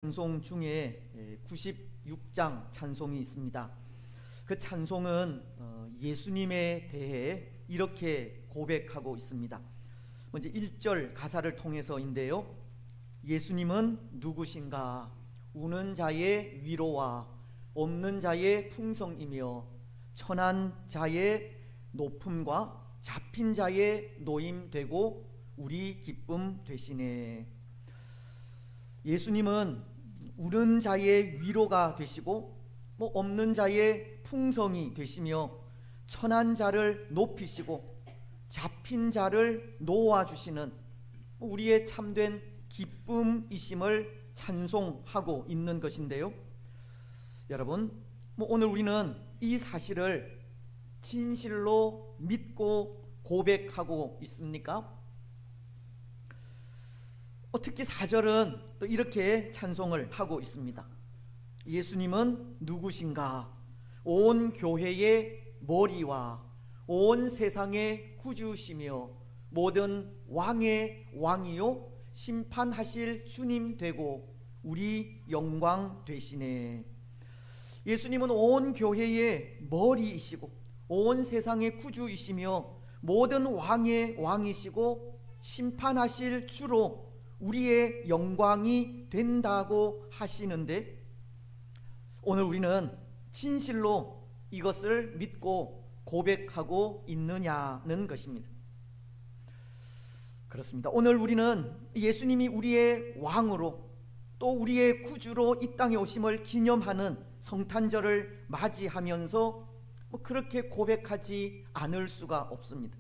찬송 중에 96장 찬송이 있습니다. 그 찬송은 예수님에 대해 이렇게 고백하고 있습니다. 먼저 1절 가사를 통해서인데요. 예수님은 누구신가? 우는 자의 위로와 없는 자의 풍성이며 천한 자의 높음과 잡힌 자의 노임 되고 우리 기쁨 되시네. 예수님은 우는 자의 위로가 되시고 없는 자의 풍성이 되시며 천한 자를 높이시고 잡힌 자를 놓아주시는 우리의 참된 기쁨이심을 찬송하고 있는 것인데요. 여러분, 오늘 우리는 이 사실을 진실로 믿고 고백하고 있습니까? 특히 4절은 또 이렇게 찬송을 하고 있습니다. 예수님은 누구신가? 온 교회의 머리와 온 세상의 구주시며 모든 왕의 왕이요 심판하실 주님 되고 우리 영광 되시네. 예수님은 온 교회의 머리이시고 온 세상의 구주이시며 모든 왕의 왕이시고 심판하실 주로 우리의 영광이 된다고 하시는데, 오늘 우리는 진실로 이것을 믿고 고백하고 있느냐는 것입니다. 그렇습니다. 오늘 우리는 예수님이 우리의 왕으로 또 우리의 구주로 이 땅에 오심을 기념하는 성탄절을 맞이하면서 그렇게 고백하지 않을 수가 없습니다.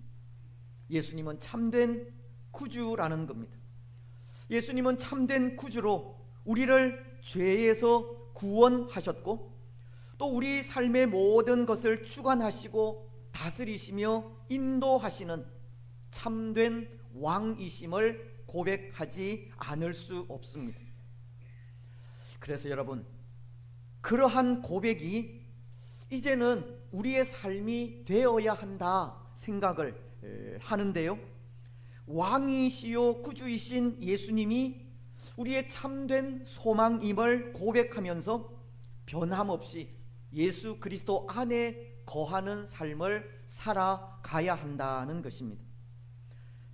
예수님은 참된 구주라는 겁니다. 예수님은 참된 구주로 우리를 죄에서 구원하셨고 또 우리 삶의 모든 것을 주관하시고 다스리시며 인도하시는 참된 왕이심을 고백하지 않을 수 없습니다. 그래서 여러분, 그러한 고백이 이제는 우리의 삶이 되어야 한다 생각을 하는데요. 왕이시요 구주이신 예수님이 우리의 참된 소망임을 고백하면서 변함없이 예수 그리스도 안에 거하는 삶을 살아가야 한다는 것입니다.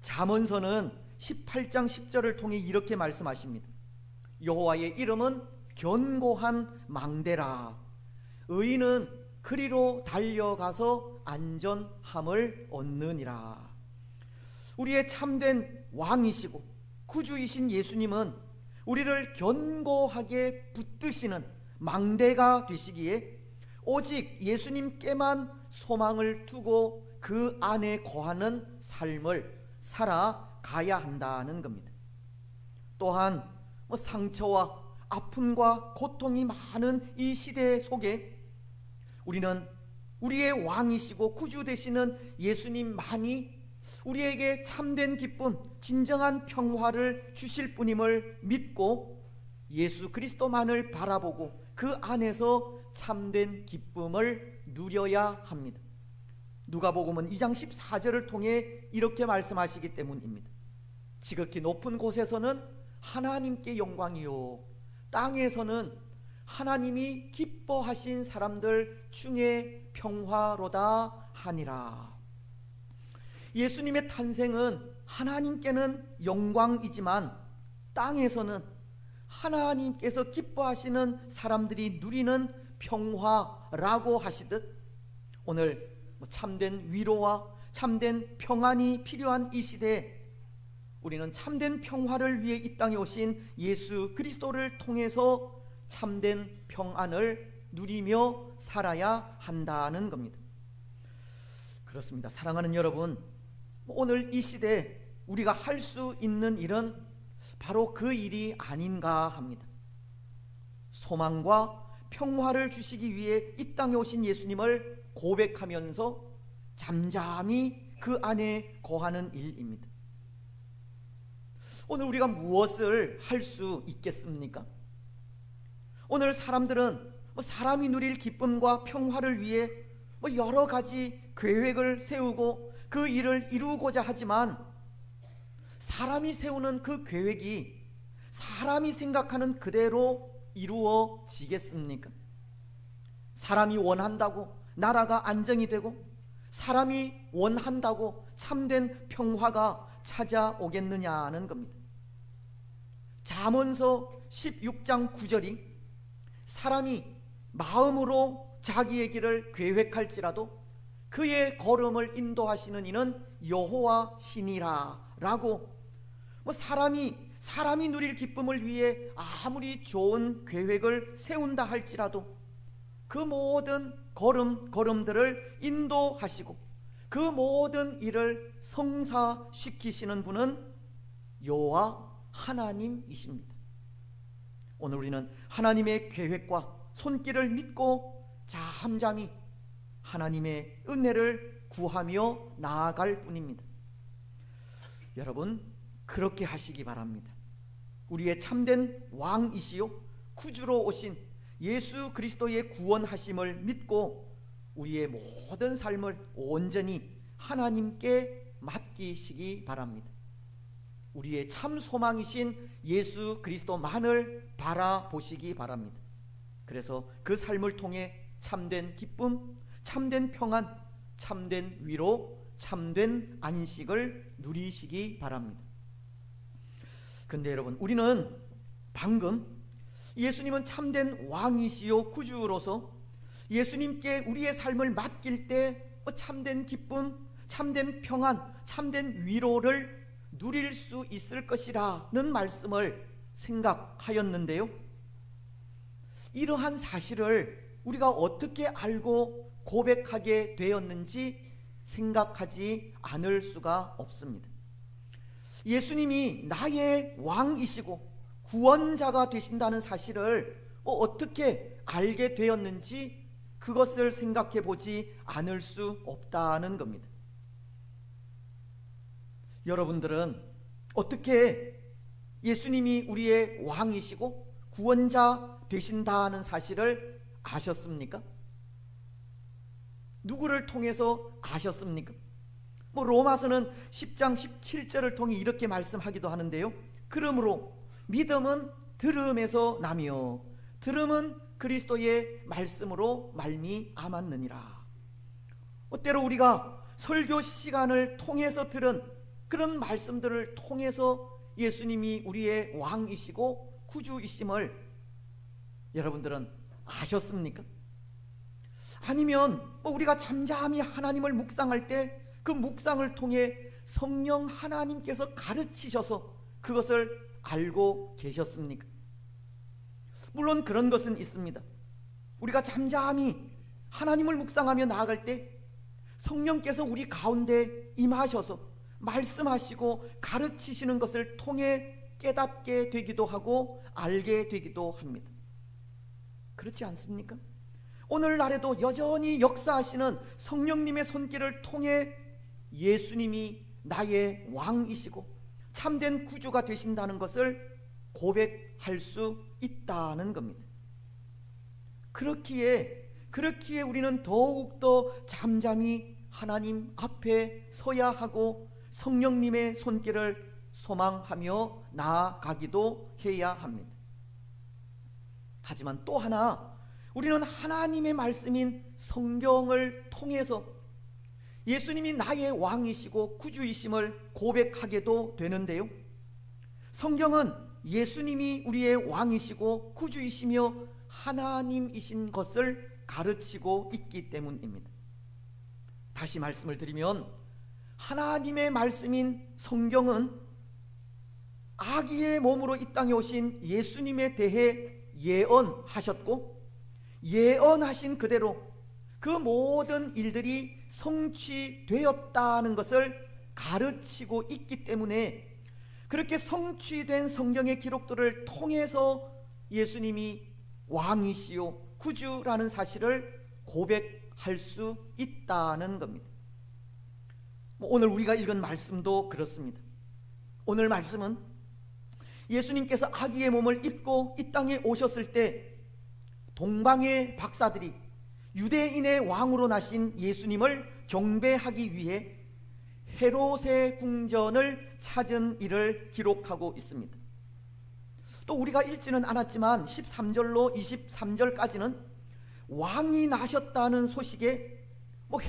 잠언서는 18장 10절을 통해 이렇게 말씀하십니다. 여호와의 이름은 견고한 망대라. 의인은 그리로 달려가서 안전함을 얻느니라. 우리의 참된 왕이시고 구주이신 예수님은 우리를 견고하게 붙드시는 망대가 되시기에 오직 예수님께만 소망을 두고 그 안에 거하는 삶을 살아가야 한다는 겁니다. 또한 상처와 아픔과 고통이 많은 이 시대 속에 우리는 우리의 왕이시고 구주 되시는 예수님만이 우리에게 참된 기쁨, 진정한 평화를 주실 분임을 믿고 예수 그리스도만을 바라보고 그 안에서 참된 기쁨을 누려야 합니다. 누가복음은 2장 14절을 통해 이렇게 말씀하시기 때문입니다. 지극히 높은 곳에서는 하나님께 영광이요 땅에서는 하나님이 기뻐하신 사람들 중에 평화로다 하니라. 예수님의 탄생은 하나님께는 영광이지만 땅에서는 하나님께서 기뻐하시는 사람들이 누리는 평화라고 하시듯 오늘 참된 위로와 참된 평안이 필요한 이 시대에 우리는 참된 평화를 위해 이 땅에 오신 예수 그리스도를 통해서 참된 평안을 누리며 살아야 한다는 겁니다. 그렇습니다. 사랑하는 여러분, 오늘 이 시대에 우리가 할 수 있는 일은 바로 그 일이 아닌가 합니다. 소망과 평화를 주시기 위해 이 땅에 오신 예수님을 고백하면서 잠잠히 그 안에 거하는 일입니다. 오늘 우리가 무엇을 할 수 있겠습니까? 오늘 사람들은 사람이 누릴 기쁨과 평화를 위해 여러 가지 계획을 세우고 그 일을 이루고자 하지만 사람이 세우는 그 계획이 사람이 생각하는 그대로 이루어지겠습니까? 사람이 원한다고 나라가 안정이 되고 사람이 원한다고 참된 평화가 찾아오겠느냐는 겁니다. 잠언서 16장 9절이 사람이 마음으로 자기의 길을 계획할지라도 그의 걸음을 인도하시는 이는 여호와 신이라 라고, 사람이 누릴 기쁨을 위해 아무리 좋은 계획을 세운다 할지라도 그 모든 걸음들을 인도하시고 그 모든 일을 성사시키시는 분은 여호와 하나님이십니다. 오늘 우리는 하나님의 계획과 손길을 믿고 잠잠히 하나님의 은혜를 구하며 나아갈 뿐입니다. 여러분, 그렇게 하시기 바랍니다. 우리의 참된 왕이시요 구주로 오신 예수 그리스도의 구원하심을 믿고 우리의 모든 삶을 온전히 하나님께 맡기시기 바랍니다. 우리의 참 소망이신 예수 그리스도만을 바라보시기 바랍니다. 그래서 그 삶을 통해 참된 기쁨, 참된 평안, 참된 위로, 참된 안식을 누리시기 바랍니다. 근데 여러분, 우리는 방금 예수님은 참된 왕이시요 구주로서 예수님께 우리의 삶을 맡길 때 참된 기쁨, 참된 평안, 참된 위로를 누릴 수 있을 것이라는 말씀을 생각하였는데요, 이러한 사실을 우리가 어떻게 알고 고백하게 되었는지 생각하지 않을 수가 없습니다. 예수님이 나의 왕이시고 구원자가 되신다는 사실을 어떻게 알게 되었는지 그것을 생각해 보지 않을 수 없다는 겁니다. 여러분들은 어떻게 예수님이 우리의 왕이시고 구원자 되신다는 사실을 아셨습니까? 누구를 통해서 아셨습니까? 로마서는 10장 17절을 통해 이렇게 말씀하기도 하는데요, 그러므로 믿음은 들음에서 나며 들음은 그리스도의 말씀으로 말미암았느니라. 때로 우리가 설교 시간을 통해서 들은 그런 말씀들을 통해서 예수님이 우리의 왕이시고 구주이심을 여러분들은 아셨습니까? 아니면 우리가 잠잠히 하나님을 묵상할 때 그 묵상을 통해 성령 하나님께서 가르치셔서 그것을 알고 계셨습니까? 물론 그런 것은 있습니다. 우리가 잠잠히 하나님을 묵상하며 나아갈 때 성령께서 우리 가운데 임하셔서 말씀하시고 가르치시는 것을 통해 깨닫게 되기도 하고 알게 되기도 합니다. 그렇지 않습니까? 오늘날에도 여전히 역사하시는 성령님의 손길을 통해 예수님이 나의 왕이시고 참된 구주가 되신다는 것을 고백할 수 있다는 겁니다. 그렇기에 우리는 더욱더 잠잠히 하나님 앞에 서야 하고 성령님의 손길을 소망하며 나아가기도 해야 합니다. 하지만 또 하나, 우리는 하나님의 말씀인 성경을 통해서 예수님이 나의 왕이시고 구주이심을 고백하게도 되는데요, 성경은 예수님이 우리의 왕이시고 구주이시며 하나님이신 것을 가르치고 있기 때문입니다. 다시 말씀을 드리면 하나님의 말씀인 성경은 아기의 몸으로 이 땅에 오신 예수님에 대해 예언하셨고 예언하신 그대로 그 모든 일들이 성취되었다는 것을 가르치고 있기 때문에 그렇게 성취된 성경의 기록들을 통해서 예수님이 왕이시요 구주라는 사실을 고백할 수 있다는 겁니다. 오늘 우리가 읽은 말씀도 그렇습니다. 오늘 말씀은 예수님께서 아기의 몸을 입고 이 땅에 오셨을 때 동방의 박사들이 유대인의 왕으로 나신 예수님을 경배하기 위해 헤롯의 궁전을 찾은 일을 기록하고 있습니다. 또 우리가 읽지는 않았지만 13절로 23절까지는 왕이 나셨다는 소식에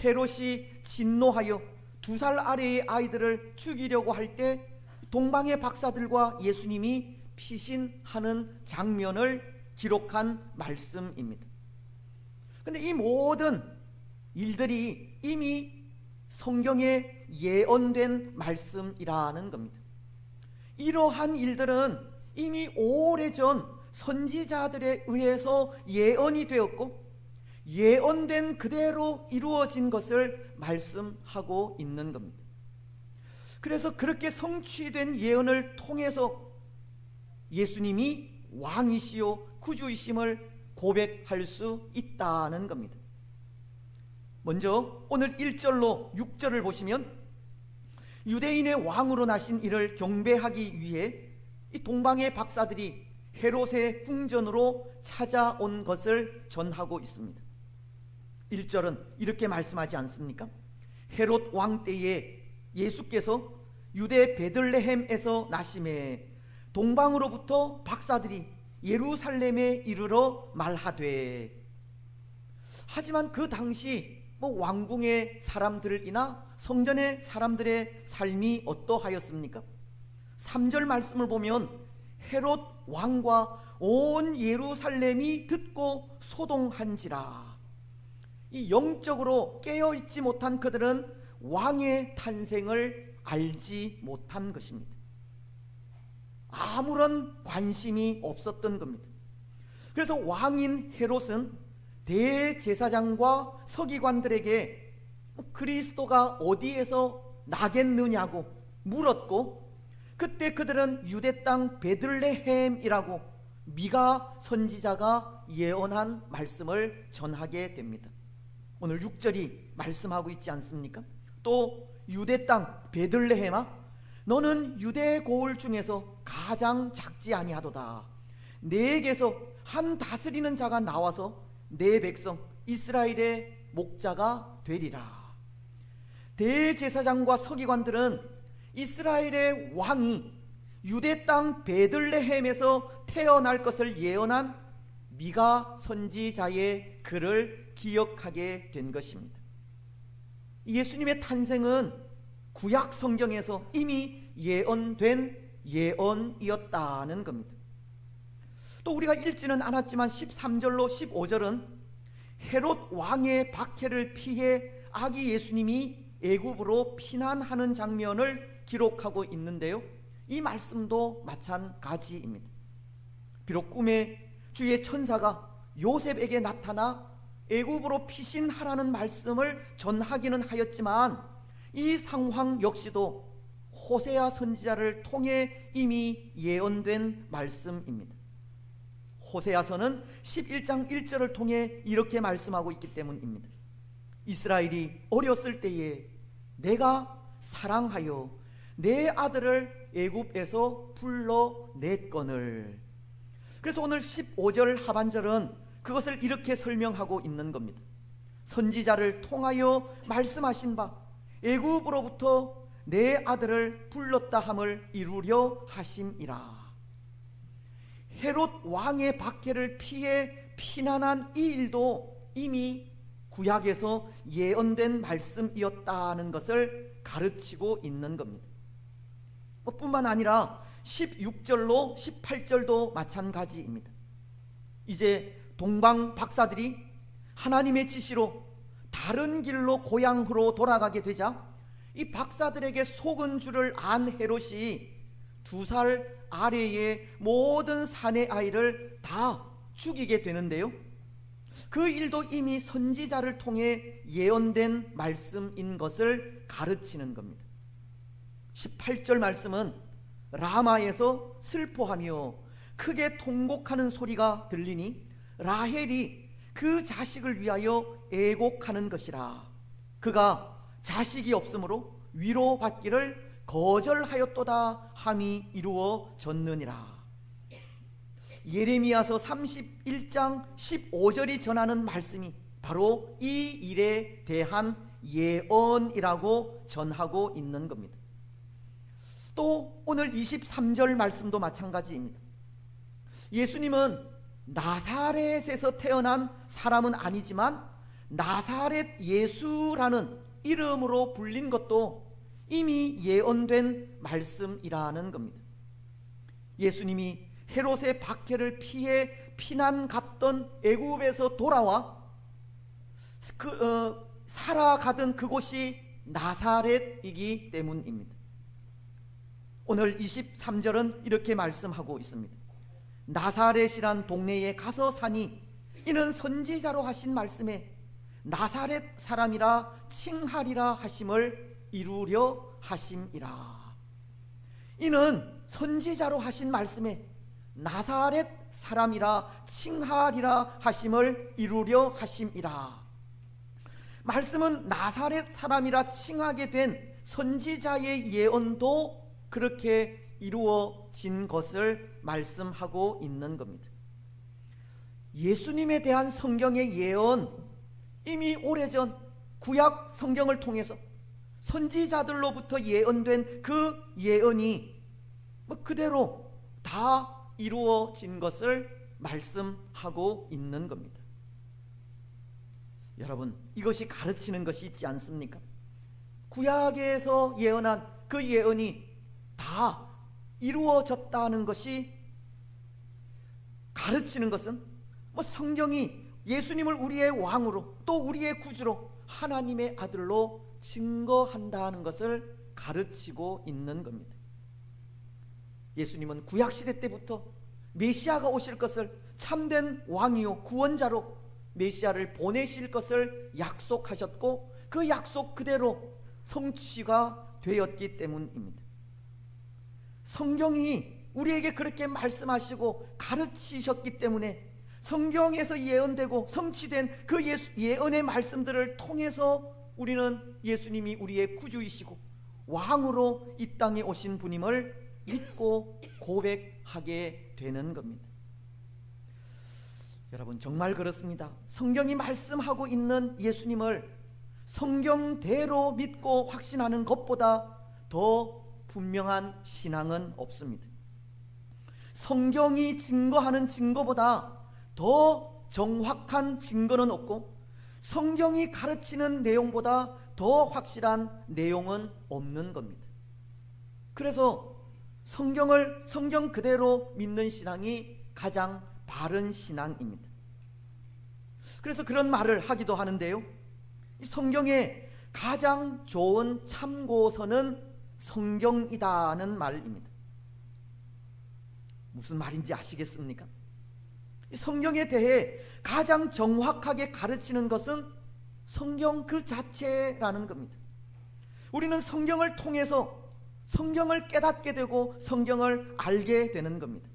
헤롯이 진노하여 2살 아래의 아이들을 죽이려고 할 때 동방의 박사들과 예수님이 피신하는 장면을 기록한 말씀입니다. 그런데 이 모든 일들이 이미 성경에 예언된 말씀이라는 겁니다. 이러한 일들은 이미 오래전 선지자들에 의해서 예언이 되었고 예언된 그대로 이루어진 것을 말씀하고 있는 겁니다. 그래서 그렇게 성취된 예언을 통해서 예수님이 왕이시요 구주이심을 고백할 수 있다는 겁니다. 먼저 오늘 1절로 6절을 보시면 유대인의 왕으로 나신 이를 경배하기 위해 이 동방의 박사들이 헤롯의 궁전으로 찾아온 것을 전하고 있습니다. 1절은 이렇게 말씀하지 않습니까? 헤롯 왕 때에 예수께서 유대 베들레헴에서 나심에 동방으로부터 박사들이 예루살렘에 이르러 말하되. 하지만 그 당시 왕궁의 사람들이나 성전의 사람들의 삶이 어떠하였습니까? 3절 말씀을 보면 헤롯 왕과 온 예루살렘이 듣고 소동한지라. 이 영적으로 깨어있지 못한 그들은 왕의 탄생을 알지 못한 것입니다. 아무런 관심이 없었던 겁니다. 그래서 왕인 헤롯은 대제사장과 서기관들에게 그리스도가 어디에서 나겠느냐고 물었고, 그때 그들은 유대 땅 베들레헴이라고 미가 선지자가 예언한 말씀을 전하게 됩니다. 오늘 6절이 말씀하고 있지 않습니까? 또 유대 땅 베들레헴아, 너는 유대 고을 중에서 가장 작지 아니하도다. 내게서 한 다스리는 자가 나와서 내 백성 이스라엘의 목자가 되리라. 대제사장과 서기관들은 이스라엘의 왕이 유대 땅 베들레헴에서 태어날 것을 예언한 미가 선지자의 글을 기억하게 된 것입니다. 예수님의 탄생은 구약 성경에서 이미 예언된 예언이었다는 겁니다. 또 우리가 읽지는 않았지만 13절로 15절은 헤롯 왕의 박해를 피해 아기 예수님이 애굽으로 피난하는 장면을 기록하고 있는데요, 이 말씀도 마찬가지입니다. 비록 꿈에 주의 천사가 요셉에게 나타나 애굽으로 피신하라는 말씀을 전하기는 하였지만 이 상황 역시도 호세아 선지자를 통해 이미 예언된 말씀입니다. 호세아서는 11장 1절을 통해 이렇게 말씀하고 있기 때문입니다. 이스라엘이 어렸을 때에 내가 사랑하여 내 아들을 애굽에서 불러냈거늘. 그래서 오늘 15절 하반절은 그것을 이렇게 설명하고 있는 겁니다. 선지자를 통하여 말씀하신 바 애굽으로부터 내 아들을 불렀다 함을 이루려 하심이라. 헤롯 왕의 박해를 피해 피난한 이 일도 이미 구약에서 예언된 말씀이었다는 것을 가르치고 있는 겁니다. 뿐만 아니라 16절로 18절도 마찬가지입니다. 이제 동방 박사들이 하나님의 지시로 다른 길로 고향으로 돌아가게 되자 이 박사들에게 속은 줄을 안 헤롯이 2살 아래의 모든 사내 아이를 다 죽이게 되는데요, 그 일도 이미 선지자를 통해 예언된 말씀인 것을 가르치는 겁니다. 18절 말씀은 라마에서 슬퍼하며 크게 통곡하는 소리가 들리니 라헬이 그 자식을 위하여 애곡하는 것이라. 그가 자식이 없으므로 위로받기를 거절하였도다 함이 이루어졌느니라. 예레미야서 31장 15절이 전하는 말씀이 바로 이 일에 대한 예언이라고 전하고 있는 겁니다. 또 오늘 23절 말씀도 마찬가지입니다. 예수님은 나사렛에서 태어난 사람은 아니지만 나사렛 예수라는 이름으로 불린 것도 이미 예언된 말씀이라는 겁니다. 예수님이 헤롯의 박해를 피해 피난 갔던 애굽에서 돌아와 살아가던 그곳이 나사렛이기 때문입니다. 오늘 23절은 이렇게 말씀하고 있습니다. 나사렛이란 동네에 가서 사니 이는 선지자로 하신 말씀에 나사렛 사람이라 칭하리라 하심을 이루려 하심이라. 이는 선지자로 하신 말씀에 나사렛 사람이라 칭하리라 하심을 이루려 하심이라. 말씀은 나사렛 사람이라 칭하게 된 선지자의 예언도 그렇게 이루어진 것을 말씀하고 있는 겁니다. 예수님에 대한 성경의 예언, 이미 오래전 구약 성경을 통해서 선지자들로부터 예언된 그 예언이 그대로 다 이루어진 것을 말씀하고 있는 겁니다. 여러분, 이것이 가르치는 것이 있지 않습니까? 구약에서 예언한 그 예언이 다 이루어졌다는 것이 가르치는 것은 성경이 예수님을 우리의 왕으로 또 우리의 구주로 하나님의 아들로 증거한다는 것을 가르치고 있는 겁니다. 예수님은 구약시대 때부터 메시아가 오실 것을 참된 왕이요 구원자로 메시아를 보내실 것을 약속하셨고 그 약속 그대로 성취가 되었기 때문입니다. 성경이 우리에게 그렇게 말씀하시고 가르치셨기 때문에 성경에서 예언되고 성취된 그 예언의 말씀들을 통해서 우리는 예수님이 우리의 구주이시고 왕으로 이 땅에 오신 분임을 믿고 고백하게 되는 겁니다. 여러분, 정말 그렇습니다. 성경이 말씀하고 있는 예수님을 성경대로 믿고 확신하는 것보다 더 분명한 신앙은 없습니다. 성경이 증거하는 증거보다 더 정확한 증거는 없고 성경이 가르치는 내용보다 더 확실한 내용은 없는 겁니다. 그래서 성경 그대로 믿는 신앙이 가장 바른 신앙입니다. 그래서 그런 말을 하기도 하는데요, 성경의 가장 좋은 참고서는 성경이다는 말입니다. 무슨 말인지 아시겠습니까? 성경에 대해 가장 정확하게 가르치는 것은 성경 그 자체라는 겁니다. 우리는 성경을 통해서 성경을 깨닫게 되고 성경을 알게 되는 겁니다.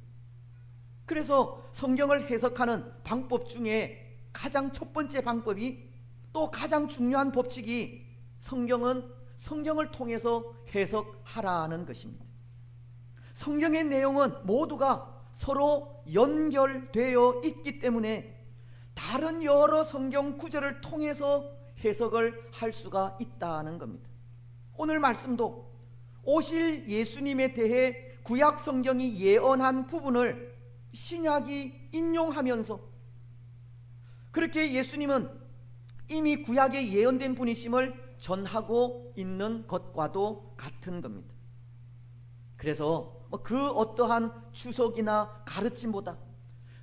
그래서 성경을 해석하는 방법 중에 가장 첫 번째 방법이 또 가장 중요한 법칙이 성경을 통해서 해석하라는 것입니다. 성경의 내용은 모두가 서로 연결되어 있기 때문에 다른 여러 성경 구절을 통해서 해석을 할 수가 있다는 겁니다. 오늘 말씀도 오실 예수님에 대해 구약 성경이 예언한 부분을 신약이 인용하면서 그렇게 예수님은 이미 구약에 예언된 분이심을 전하고 있는 것과도 같은 겁니다. 그래서 그 어떠한 추석이나 가르침보다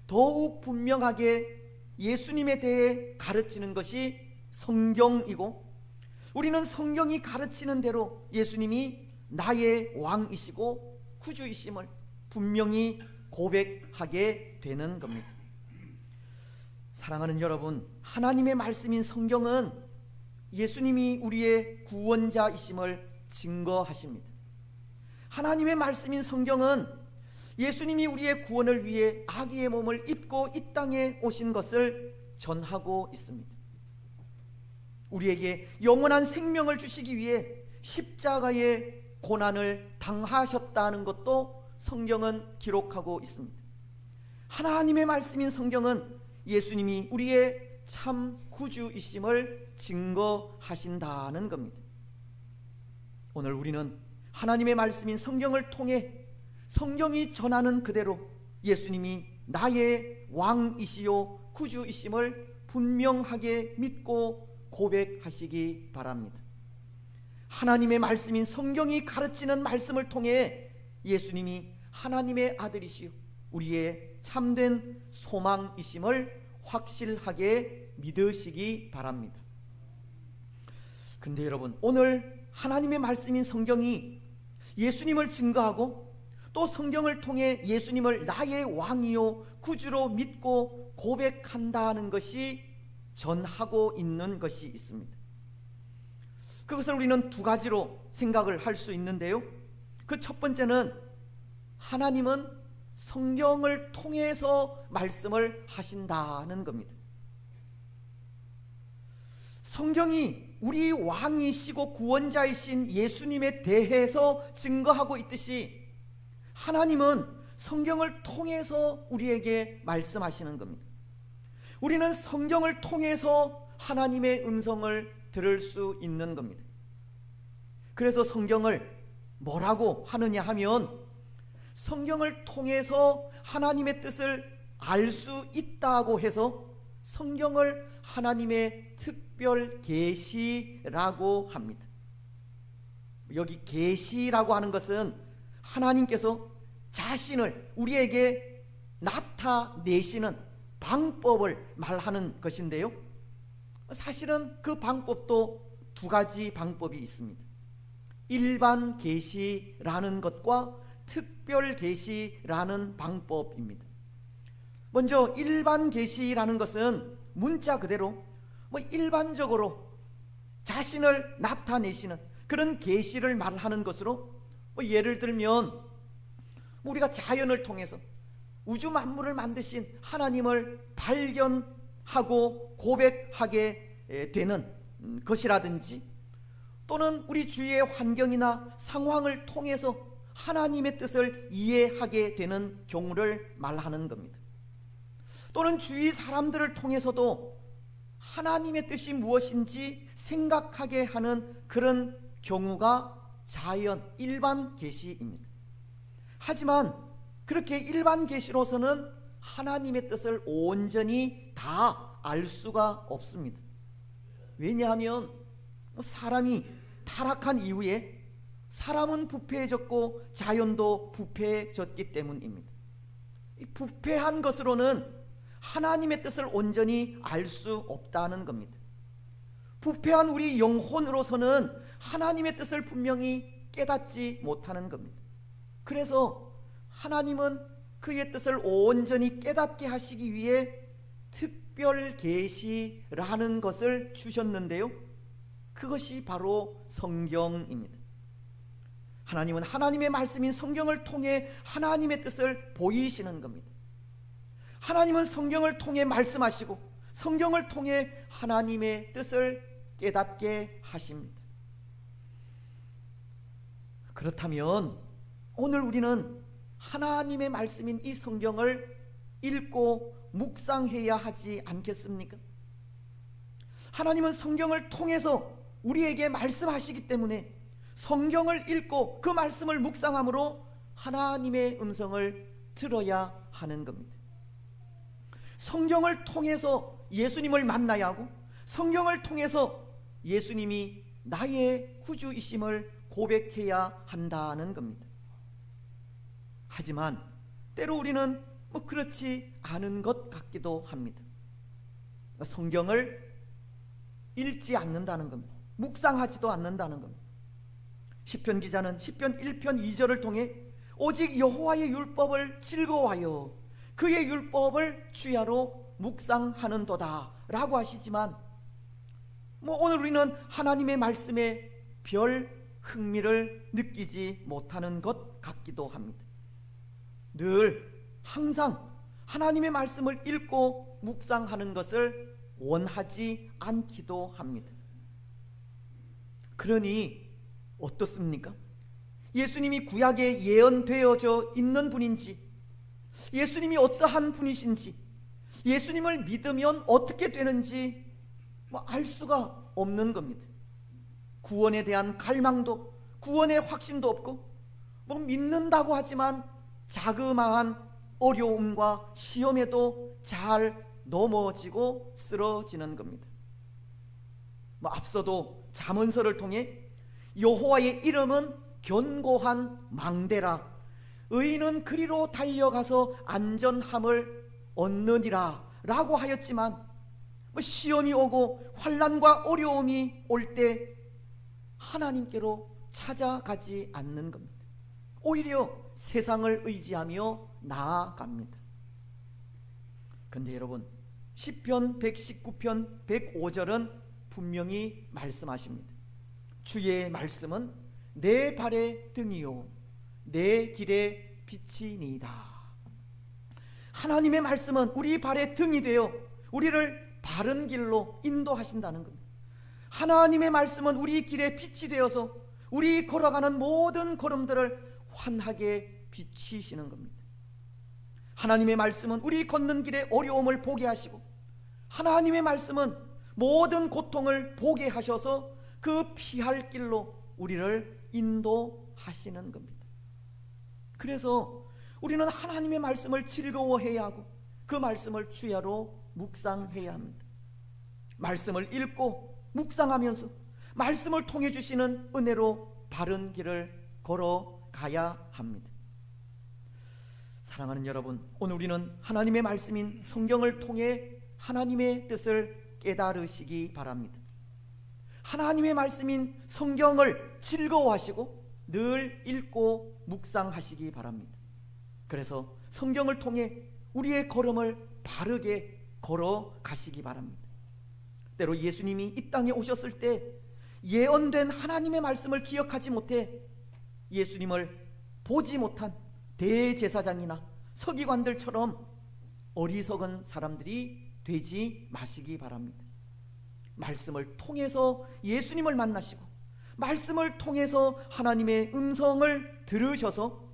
더욱 분명하게 예수님에 대해 가르치는 것이 성경이고, 우리는 성경이 가르치는 대로 예수님이 나의 왕이시고 구주이심을 분명히 고백하게 되는 겁니다. 사랑하는 여러분, 하나님의 말씀인 성경은 예수님이 우리의 구원자이심을 증거하십니다. 하나님의 말씀인 성경은 예수님이 우리의 구원을 위해 아기의 몸을 입고 이 땅에 오신 것을 전하고 있습니다. 우리에게 영원한 생명을 주시기 위해 십자가의 고난을 당하셨다는 것도 성경은 기록하고 있습니다. 하나님의 말씀인 성경은 예수님이 우리의 참 구주이심을 증거하신다는 겁니다. 오늘 우리는 하나님의 말씀인 성경을 통해 성경이 전하는 그대로 예수님이 나의 왕이시요 구주이심을 분명하게 믿고 고백하시기 바랍니다. 하나님의 말씀인 성경이 가르치는 말씀을 통해 예수님이 하나님의 아들이시요 우리의 참된 소망이심을 확실하게 믿으시기 바랍니다. 근데 여러분, 오늘 하나님의 말씀인 성경이 예수님을 증거하고 또 성경을 통해 예수님을 나의 왕이요 구주로 믿고 고백한다는 것이 전하고 있는 것이 있습니다. 그것을 우리는 두 가지로 생각을 할 수 있는데요, 그 첫 번째는 하나님은 성경을 통해서 말씀을 하신다는 겁니다. 성경이 우리 왕이시고 구원자이신 예수님에 대해서 증거하고 있듯이 하나님은 성경을 통해서 우리에게 말씀하시는 겁니다. 우리는 성경을 통해서 하나님의 음성을 들을 수 있는 겁니다. 그래서 성경을 뭐라고 하느냐 하면, 성경을 통해서 하나님의 뜻을 알 수 있다고 해서 성경을 하나님의 특별 계시라고 합니다. 여기 계시라고 하는 것은 하나님께서 자신을 우리에게 나타내시는 방법을 말하는 것인데요, 사실은 그 방법도 두 가지 방법이 있습니다. 일반 계시라는 것과 특별 계시라는 방법입니다. 먼저 일반 계시라는 것은 문자 그대로 일반적으로 자신을 나타내시는 그런 계시를 말하는 것으로, 예를 들면 우리가 자연을 통해서 우주 만물을 만드신 하나님을 발견하고 고백하게 되는 것이라든지, 또는 우리 주위의 환경이나 상황을 통해서 하나님의 뜻을 이해하게 되는 경우를 말하는 겁니다. 또는 주위 사람들을 통해서도 하나님의 뜻이 무엇인지 생각하게 하는 그런 경우가 자연 일반 계시입니다. 하지만 그렇게 일반 계시로서는 하나님의 뜻을 온전히 다 알 수가 없습니다. 왜냐하면 사람이 타락한 이후에 사람은 부패해졌고 자연도 부패해졌기 때문입니다. 이 부패한 것으로는 하나님의 뜻을 온전히 알 수 없다는 겁니다. 부패한 우리 영혼으로서는 하나님의 뜻을 분명히 깨닫지 못하는 겁니다. 그래서 하나님은 그의 뜻을 온전히 깨닫게 하시기 위해 특별 계시라는 것을 주셨는데요, 그것이 바로 성경입니다. 하나님은 하나님의 말씀인 성경을 통해 하나님의 뜻을 보이시는 겁니다. 하나님은 성경을 통해 말씀하시고 성경을 통해 하나님의 뜻을 깨닫게 하십니다. 그렇다면 오늘 우리는 하나님의 말씀인 이 성경을 읽고 묵상해야 하지 않겠습니까? 하나님은 성경을 통해서 우리에게 말씀하시기 때문에 성경을 읽고 그 말씀을 묵상함으로 하나님의 음성을 들어야 하는 겁니다. 성경을 통해서 예수님을 만나야 하고 성경을 통해서 예수님이 나의 구주이심을 고백해야 한다는 겁니다. 하지만 때로 우리는 그렇지 않은 것 같기도 합니다. 성경을 읽지 않는다는 겁니다. 묵상하지도 않는다는 겁니다. 시편 기자는 시편 1편 2절을 통해 오직 여호와의 율법을 즐거워하여 그의 율법을 주야로 묵상하는도다 라고 하시지만, 오늘 우리는 하나님의 말씀에 별 흥미를 느끼지 못하는 것 같기도 합니다. 늘 항상 하나님의 말씀을 읽고 묵상하는 것을 원하지 않기도 합니다. 그러니 어떻습니까? 예수님이 구약에 예언되어져 있는 분인지, 예수님이 어떠한 분이신지, 예수님을 믿으면 어떻게 되는지 알 수가 없는 겁니다. 구원에 대한 갈망도, 구원의 확신도 없고, 믿는다고 하지만 자그마한 어려움과 시험에도 잘 넘어지고 쓰러지는 겁니다. 앞서도 잠언서를 통해 여호와의 이름은 견고한 망대라, 의인은 그리로 달려가서 안전함을 얻느니라 라고 하였지만, 시험이 오고 환난과 어려움이 올 때 하나님께로 찾아가지 않는 겁니다. 오히려 세상을 의지하며 나아갑니다. 그런데 여러분, 시편 119편 105절은 분명히 말씀하십니다. 주의 말씀은 내 발의 등이요 내 길의 빛이니이다. 하나님의 말씀은 우리 발의 등이 되어 우리를 바른 길로 인도하신다는 겁니다. 하나님의 말씀은 우리 길의 빛이 되어서 우리 걸어가는 모든 걸음들을 환하게 비치시는 겁니다. 하나님의 말씀은 우리 걷는 길의 어려움을 보게 하시고, 하나님의 말씀은 모든 고통을 보게 하셔서 그 피할 길로 우리를 인도하시는 겁니다. 그래서 우리는 하나님의 말씀을 즐거워해야 하고 그 말씀을 주야로 묵상해야 합니다. 말씀을 읽고 묵상하면서 말씀을 통해 주시는 은혜로 바른 길을 걸어가야 합니다. 사랑하는 여러분, 오늘 우리는 하나님의 말씀인 성경을 통해 하나님의 뜻을 깨달으시기 바랍니다. 하나님의 말씀인 성경을 즐거워하시고 늘 읽고 묵상하시기 바랍니다. 그래서 성경을 통해 우리의 걸음을 바르게 걸어가시기 바랍니다. 때로 예수님이 이 땅에 오셨을 때 예언된 하나님의 말씀을 기억하지 못해 예수님을 보지 못한 대제사장이나 서기관들처럼 어리석은 사람들이 되지 마시기 바랍니다. 말씀을 통해서 예수님을 만나시고 말씀을 통해서 하나님의 음성을 들으셔서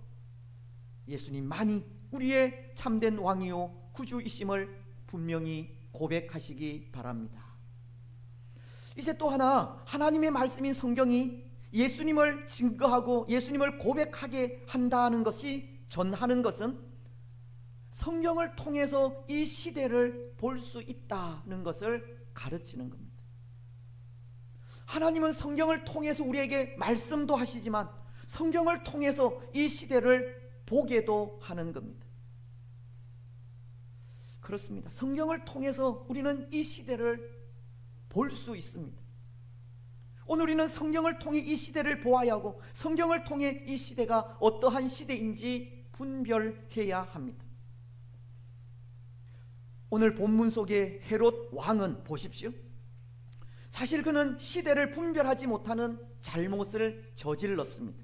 예수님만이 우리의 참된 왕이요 구주이심을 분명히 고백하시기 바랍니다. 이제 또 하나, 하나님의 말씀인 성경이 예수님을 증거하고 예수님을 고백하게 한다는 것이, 전하는 것은 성경을 통해서 이 시대를 볼 수 있다는 것을 가르치는 겁니다. 하나님은 성경을 통해서 우리에게 말씀도 하시지만 성경을 통해서 이 시대를 보게도 하는 겁니다. 그렇습니다. 성경을 통해서 우리는 이 시대를 볼 수 있습니다. 오늘 우리는 성경을 통해 이 시대를 보아야 하고 성경을 통해 이 시대가 어떠한 시대인지 분별해야 합니다. 오늘 본문 속의 헤롯 왕은 보십시오. 사실 그는 시대를 분별하지 못하는 잘못을 저질렀습니다.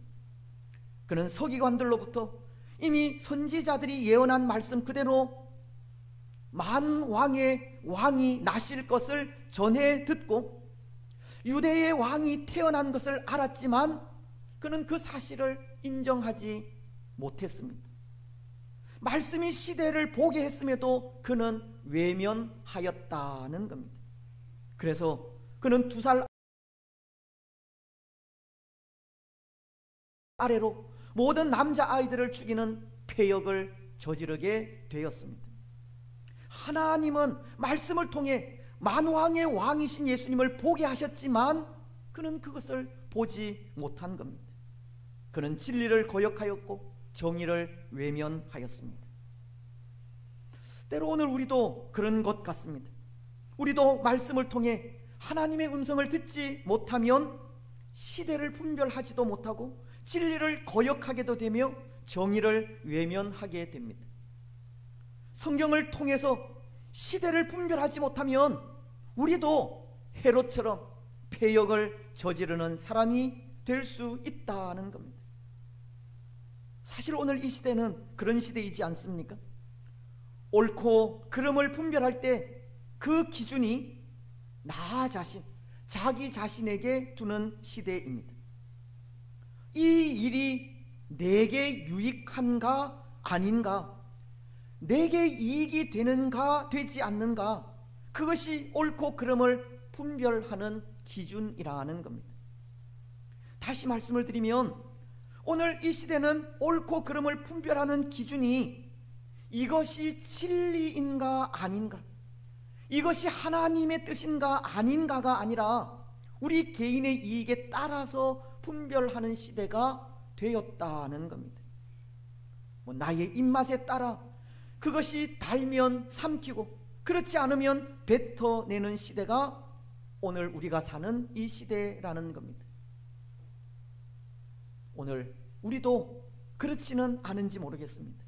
그는 서기관들로부터 이미 선지자들이 예언한 말씀 그대로 만왕의 왕이 나실 것을 전해 듣고 유대의 왕이 태어난 것을 알았지만 그는 그 사실을 인정하지 못했습니다. 말씀이 시대를 보게 했음에도 그는 외면하였다는 겁니다. 그래서 그는 2살 아래로 모든 남자아이들을 죽이는 폐역을 저지르게 되었습니다. 하나님은 말씀을 통해 만왕의 왕이신 예수님을 보게 하셨지만 그는 그것을 보지 못한 겁니다. 그는 진리를 거역하였고 정의를 외면하였습니다. 때로 오늘 우리도 그런 것 같습니다. 우리도 말씀을 통해 하나님의 음성을 듣지 못하면 시대를 분별하지도 못하고 진리를 거역하게도 되며 정의를 외면하게 됩니다. 성경을 통해서 시대를 분별하지 못하면 우리도 헤롯처럼 폐역을 저지르는 사람이 될 수 있다는 겁니다. 사실 오늘 이 시대는 그런 시대이지 않습니까? 옳고 그름을 분별할 때 그 기준이 나 자신, 자기 자신에게 두는 시대입니다. 이 일이 내게 유익한가 아닌가, 내게 이익이 되는가 되지 않는가, 그것이 옳고 그름을 분별하는 기준이라는 겁니다. 다시 말씀을 드리면 오늘 이 시대는 옳고 그름을 분별하는 기준이 이것이 진리인가 아닌가, 이것이 하나님의 뜻인가 아닌가가 아니라 우리 개인의 이익에 따라서 분별하는 시대가 되었다는 겁니다. 나의 입맛에 따라 그것이 달면 삼키고 그렇지 않으면 뱉어내는 시대가 오늘 우리가 사는 이 시대라는 겁니다. 오늘 우리도 그렇지는 않은지 모르겠습니다.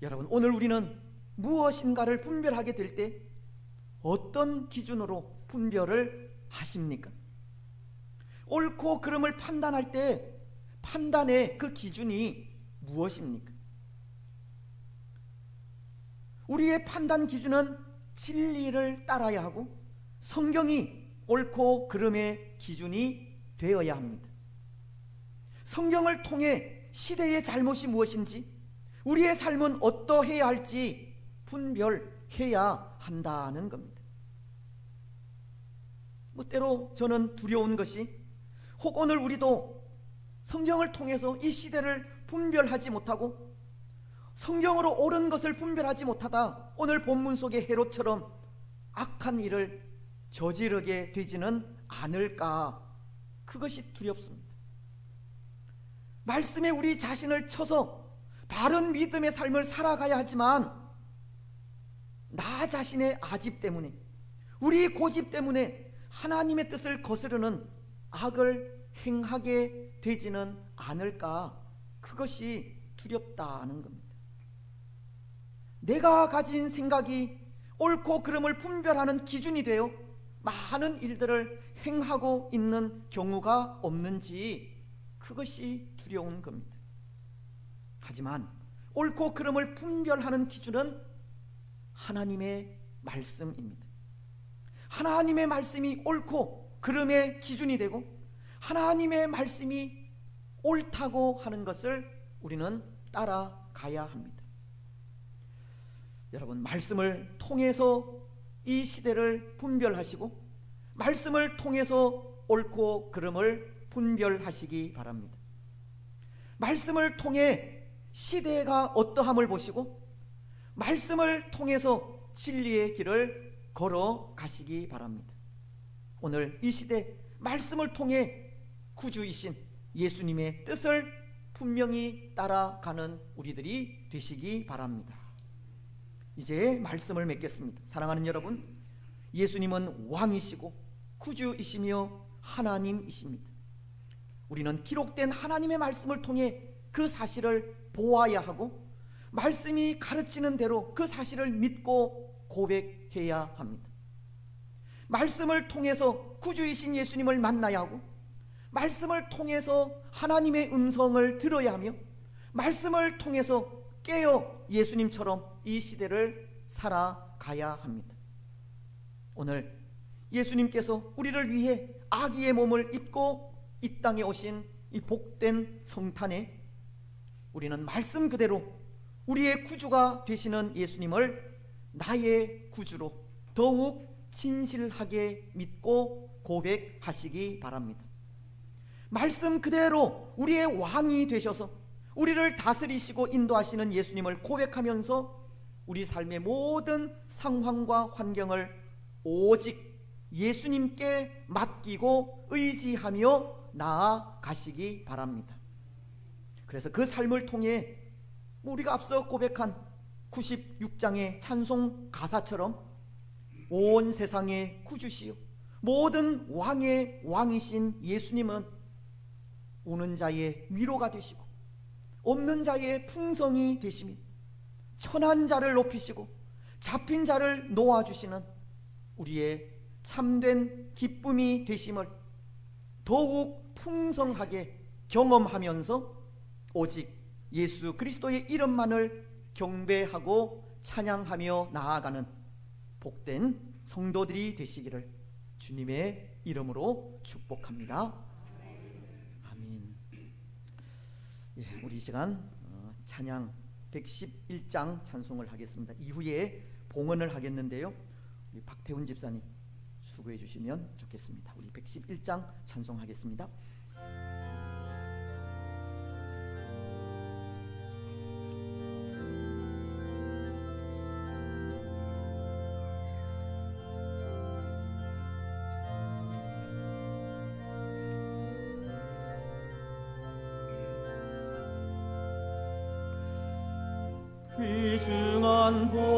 여러분, 오늘 우리는 무엇인가를 분별하게 될 때 어떤 기준으로 분별을 하십니까? 옳고 그름을 판단할 때 판단의 그 기준이 무엇입니까? 우리의 판단 기준은 진리를 따라야 하고 성경이 옳고 그름의 기준이 되어야 합니다. 성경을 통해 시대의 잘못이 무엇인지, 우리의 삶은 어떠해야 할지 분별해야 한다는 겁니다. 때로 저는 두려운 것이, 혹 오늘 우리도 성경을 통해서 이 시대를 분별하지 못하고 성경으로 옳은 것을 분별하지 못하다 오늘 본문 속의 헤롯처럼 악한 일을 저지르게 되지는 않을까, 그것이 두렵습니다. 말씀에 우리 자신을 쳐서 바른 믿음의 삶을 살아가야 하지만 나 자신의 아집 때문에, 우리 고집 때문에 하나님의 뜻을 거스르는 악을 행하게 되지는 않을까, 그것이 두렵다는 겁니다. 내가 가진 생각이 옳고 그름을 분별하는 기준이 되어 많은 일들을 행하고 있는 경우가 없는지, 그것이 두려운 겁니다. 하지만 옳고 그름을 분별하는 기준은 하나님의 말씀입니다. 하나님의 말씀이 옳고 그름의 기준이 되고 하나님의 말씀이 옳다고 하는 것을 우리는 따라가야 합니다. 여러분, 말씀을 통해서 이 시대를 분별하시고 말씀을 통해서 옳고 그름을 분별하시기 바랍니다. 말씀을 통해 시대가 어떠함을 보시고 말씀을 통해서 진리의 길을 걸어가시기 바랍니다. 오늘 이 시대 말씀을 통해 구주이신 예수님의 뜻을 분명히 따라가는 우리들이 되시기 바랍니다. 이제 말씀을 맺겠습니다. 사랑하는 여러분, 예수님은 왕이시고 구주이시며 하나님이십니다. 우리는 기록된 하나님의 말씀을 통해 그 사실을 보아야 하고 말씀이 가르치는 대로 그 사실을 믿고 고백해야 합니다. 말씀을 통해서 구주이신 예수님을 만나야 하고 말씀을 통해서 하나님의 음성을 들어야 하며 말씀을 통해서 깨어 예수님처럼 이 시대를 살아가야 합니다. 오늘 예수님께서 우리를 위해 아기의 몸을 입고 이 땅에 오신 이 복된 성탄에 우리는 말씀 그대로 우리의 구주가 되시는 예수님을 나의 구주로 더욱 진실하게 믿고 고백하시기 바랍니다. 말씀 그대로 우리의 왕이 되셔서 우리를 다스리시고 인도하시는 예수님을 고백하면서 우리 삶의 모든 상황과 환경을 오직 예수님께 맡기고 의지하며 나아가시기 바랍니다. 그래서 그 삶을 통해 우리가 앞서 고백한 96장의 찬송 가사처럼 온 세상의 구주시요 모든 왕의 왕이신 예수님은 우는 자의 위로가 되시고 없는 자의 풍성이 되시며 천한 자를 높이시고 잡힌 자를 놓아주시는 우리의 참된 기쁨이 되심을 더욱 풍성하게 경험하면서 오직 예수 그리스도의 이름만을 경배하고 찬양하며 나아가는 복된 성도들이 되시기를 주님의 이름으로 축복합니다. 아멘. 예, 우리 이 시간 찬양 111장 찬송을 하겠습니다. 이후에 봉헌을 하겠는데요, 우리 박태훈 집사님 수고해 주시면 좋겠습니다. 우리 111장 찬송하겠습니다. 귀중한 복